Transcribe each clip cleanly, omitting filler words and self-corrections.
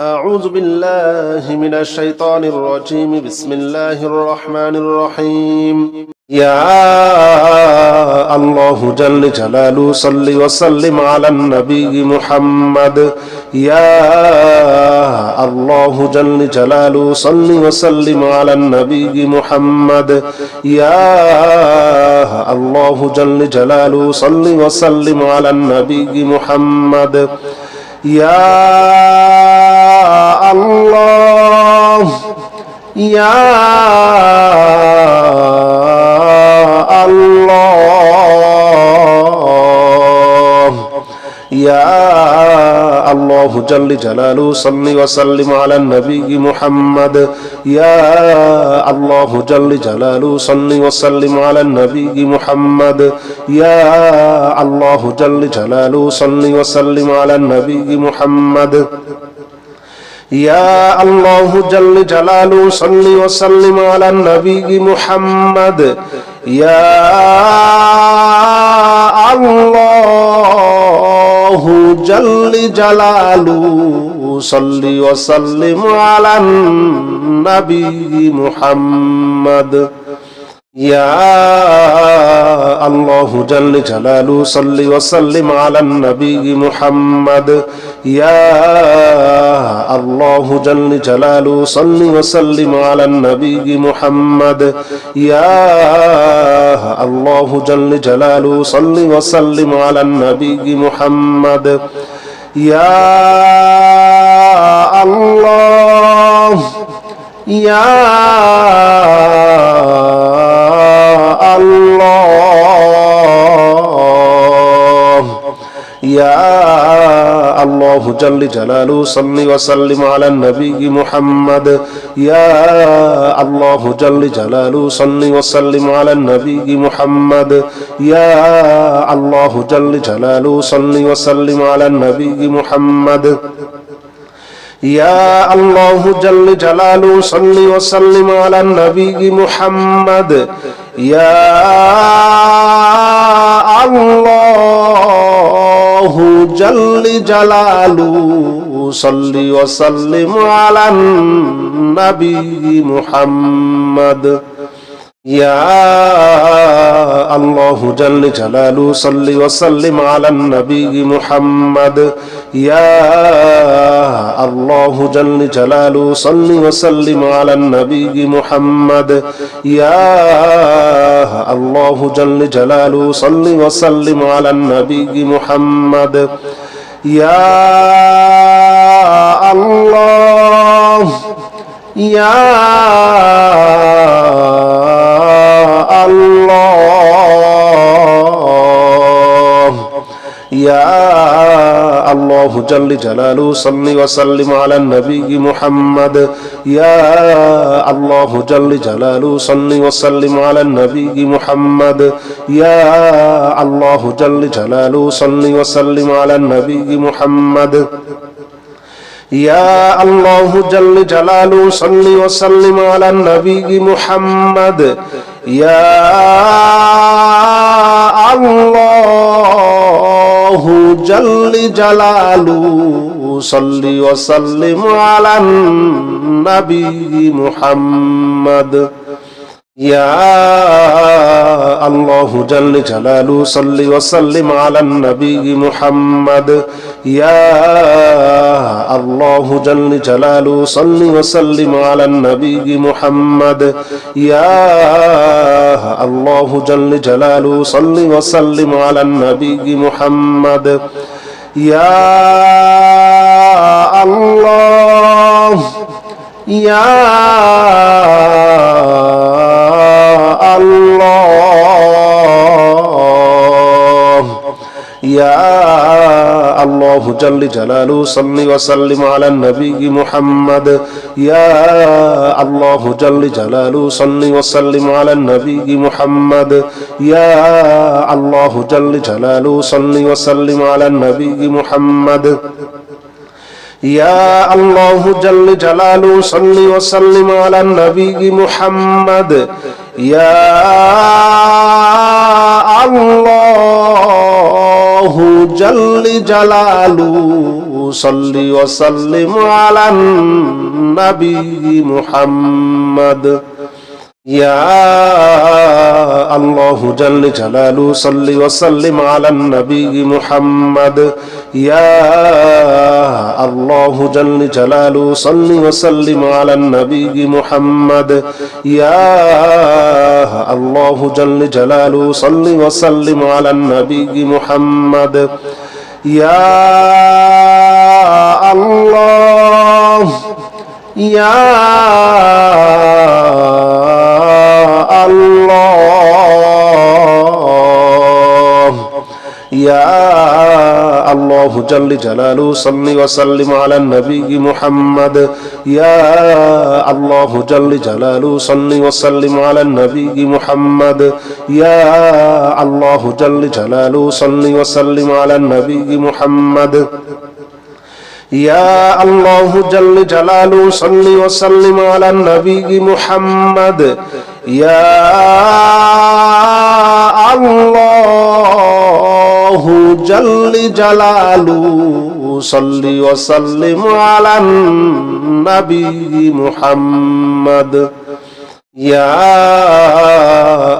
أعوذ بالله من الشيطان الرجيم بسم الله الرحمن الرحيم يا الله جل جلاله صل وسلم على النبي محمد يا الله جل جلاله صل وسلم على النبي محمد يا الله جل جلاله صل وسلم على النبي محمد يا الله يا الله يا الله جل جلاله صل وسلم على النبي محمد يا الله جل جلاله صل وسلم على النبي محمد يا الله جل جلاله صل وسلم على النبي محمد يا الله جل جلاله صل وسلم على النبي محمد يا الله جل جلاله صل وسلم على النبي محمد يا الله جل جلاله صل وسلم على النبي محمد يا الله جل جلاله صل وسلم على النبي محمد يا الله جل جلاله صل وسلم على النبي محمد يا الله يا الله يا الله جل جلاله صل وسلم على النبي محمد يا الله جل جلاله صل وسلم على النبي محمد يا الله جل جلاله صل وسلم على النبي محمد يا الله جل جلاله صل وسلم على النبي محمد يا الله جل جلاله صل وسلم على النبي محمد يا الله جل جلاله صل وسلم على النبي محمد يا الله جل جلاله صل وسلم على النبي محمد يا الله جل جلاله صل وسلم على النبي محمد يا الله يا الله يا الله جل جلاله صل وسلم على النبي محمد يا الله جل جلاله صل وسلم على النبي محمد يا الله جل جلاله صل وسلم على النبي محمد يا الله جل جلاله صل وسلم على النبي محمد يا الله جل جلاله صل وسلم على النبي محمد يا الله جل جلاله صل وسلم على النبي محمد يا الله جل جلاله صل وسلم على النبي محمد يا الله جل جلاله صل وسلم على النبي محمد يا الله يا الله يا الله جل جلاله صل وسلم على النبي محمد يا الله جل جلاله صل وسلم على النبي محمد يا الله جل جلاله صل وسلم على النبي محمد يا الله جل جلاله صل وسلم على النبي محمد يا الله جل جلاله صل وسلم على النبي محمد يا الله جل جلاله صل وسلم على النبي محمد يا الله جل جلاله صل وسلم على النبي محمد يا الله جل جلاله صل وسلم على النبي محمد يا الله يا الله يا الله جل جلاله صل وسلم على النبي محمد يا الله جل جلاله صل وسلم على النبي محمد يا الله جل جلاله صل وسلم على النبي محمد يا الله جل جلاله صل وسلم على النبي محمد يا الله جل جلاله صل وسلم على النبي محمد يا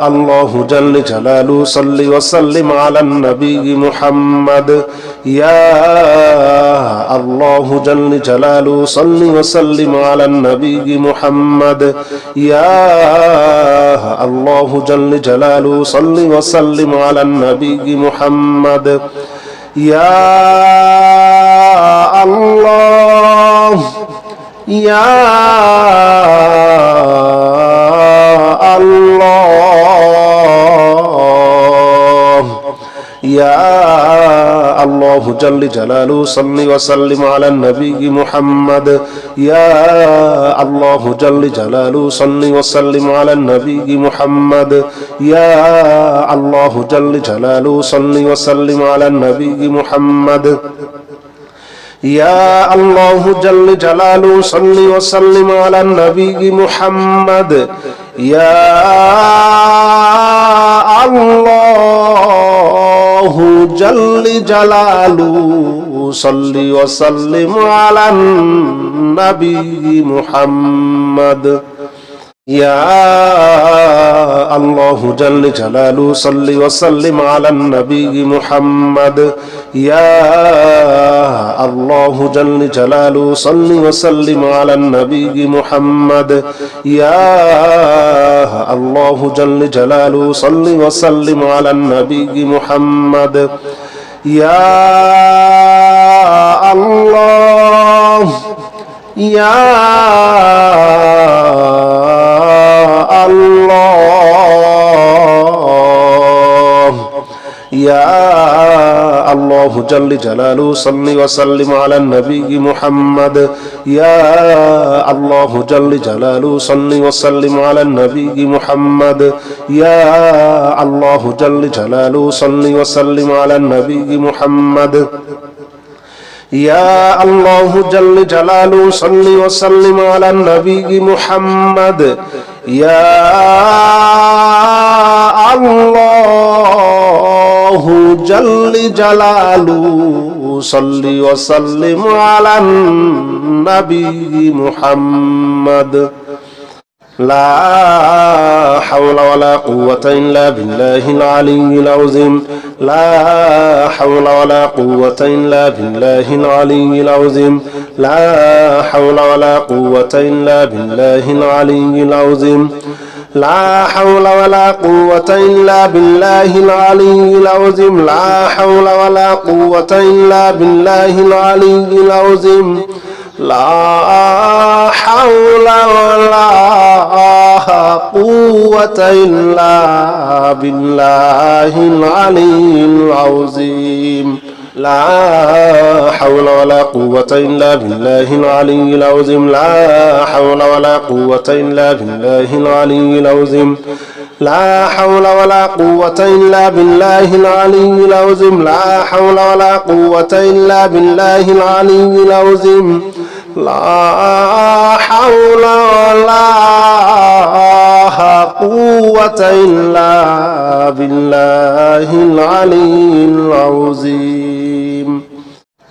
الله جل جلاله صل وسلم على النبي محمد يا الله جل جلاله صل وسلم على النبي محمد يا الله جل جلاله صل وسلم على النبي محمد يا الله يا الله يا الله جل جلاله صل وسلم على النبي محمد يا الله جل جلاله صل وسلم على النبي محمد يا الله جل جلاله صل وسلم على النبي محمد يا الله جل جلاله صل وسلم على النبي محمد يا الله جل جلاله صل وسلم على النبي محمد يا الله جل جلاله صل وسلم على النبي محمد يا الله جل جلاله صل وسلم على النبي محمد يا الله جل جلاله صل وسلم على النبي محمد يا الله يا الله يا الله جل جلاله صل وسلم على النبي محمد يا الله جل جلاله صل وسلم على النبي محمد يا الله جل جلاله صل وسلم على النبي محمد يا الله جل جلاله صل وسلم على النبي محمد يا الله جل جلاله صل وسلم على النبي محمد لا حول ولا قوة إلا بالله العلي العظيم لا حول ولا قوة إلا بالله العلي العظيم لا حول ولا قوة إلا بالله العلي العظيم لا حول ولا قوة إلا بالله العلي العظيم لا حول ولا قوة إلا بالله العلي العظيم لا حول ولا قوة إلا بالله العلي العظيم لا حول ولا قوة إلا بالله العلي العظيم لا حول ولا قوة إلا بالله العلي العظيم لا حول ولا قوة إلا بالله العلي العظيم لا حول ولا قوة إلا بالله العلي العظيم لا حول ولا قوة إلا بالله العلي العظيم